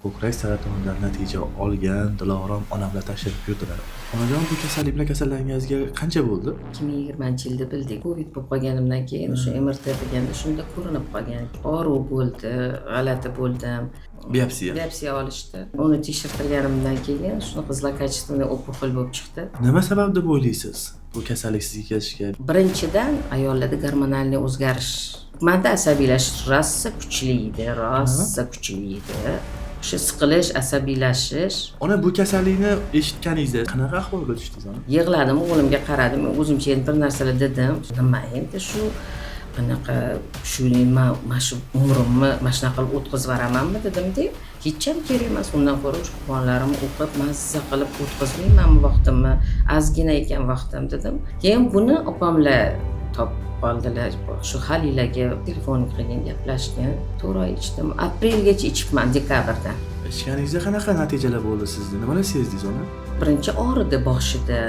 ko'krak saratonidan natija olgan Dilorom onam bilan tashrif buyurdilar. Onajon, bu kasallik bilan kasallanganingizga qancha bo'ldi? 2020-yilda bildik. Covid bo'lib qolganimdan keyin o'sha MRT deganda shunda ko'rinib qolgan. Og'riq bo'ldi, g'alati bo'ldim. Biopsiya olishdi. Uni tekshirtirganimdan keyin shunaqa zlokачественный опухоль bo'lib chiqdi. Nima sabab deb o'ylaysiz bu kasallik sizga kelishiga? Birinchidan ayollarda gormonal o'zgarish. Menda asabiylashish rosa kuchli edi. O'sha siqilish, asabiylashish. Ona, bu kasallikni eshitganingizda qanaqa ahvolga tushdingiz ona? Yig'ladim, o'g'limga qaradim, o'zimcha endi bir narsalar dedim. Nima endi shu bunaqa mana shu umrimni mana shunaqa qilib o'tkazib beramanmi dedim-da, hech ham kerak emas. Undan ko'ra shu qonlarimni o'qib, mazza qilib o'tkazmaymanmi vaqtimni, ozgina ekan vaqtim dedim. Keyin buni opamlar topib qoldilar. Shu Halilaga telefon qilgan, gaplashgan. 4 oy ichdim. Aprelgacha ichibman, dekabrda. Ichganingizda qanaqa natijalar bo'ldi sizda? Nimalar sezdingiz ona? Birinchi og'ridi boshida.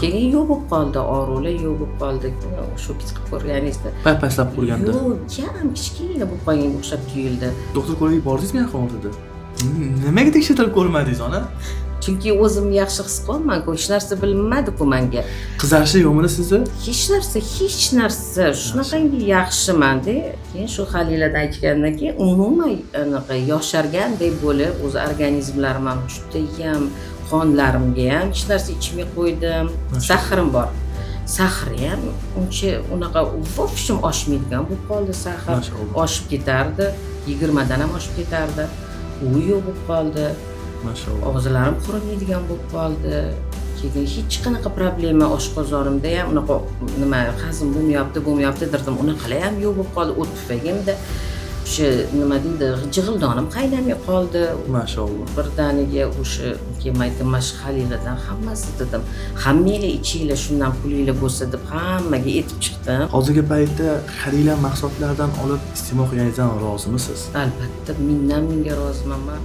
Keyin yo'q bo'lib qoldi, og'ruvlar yo'q bo'lib qoldi. Shu qilib ko'rganingizda pastlab qo'yganda. Yo'q, kam kichkina bo'lib qolganga o'xshab tuyuldi. Doktor ko'rib bordingizmi yaqin orada? Nimaga tekshirtirib ko'rmadingiz ona? Chunki o'zim yaxshi his qilmayman, hech narsa bilmadi-ku menga. Qizarishi yo'qmi sizda? Hech narsa. Shunaqangi yaxshiman-da. Keyin shu Haliladan aytgandan keyin umuman anaqa yoshargandek bo'lib, o'z organizmlarim ham juda ham, qonlarimga ham hech narsa ichmay qo'ydim. Sahrim bor. Sahri ham uncha unaqa vobshim oshmaydigan bo'lib qoldi sahr. Oshib ketardi, 20 dan ham oshib ketardi. U yo'q bo'lib qoldi. Mashalloh. Og'izlarim qurimaydigan bo'lib qoldi. Keyin hech qanaqa problema oshqozonimda ham unaqa hazm bo'lmayapti derdim. Unaqalar ham yo'q bo'lib qoldi. O't tufayimda o'sha nima deydi, jig'ildonim qaynamay qoldi. Mashalloh. Birdaniga o'sha kelmaydi, mash Haliladan hammasi dedim. Hammanglar ichinglar, shundan pulinglar bo'lsa deb hammaga aytib chiqdim. Hozirgi paytda Halila mahsulotlaridan olib iste'mol qilganingizdan rozimisiz? Albatta, minga roziman.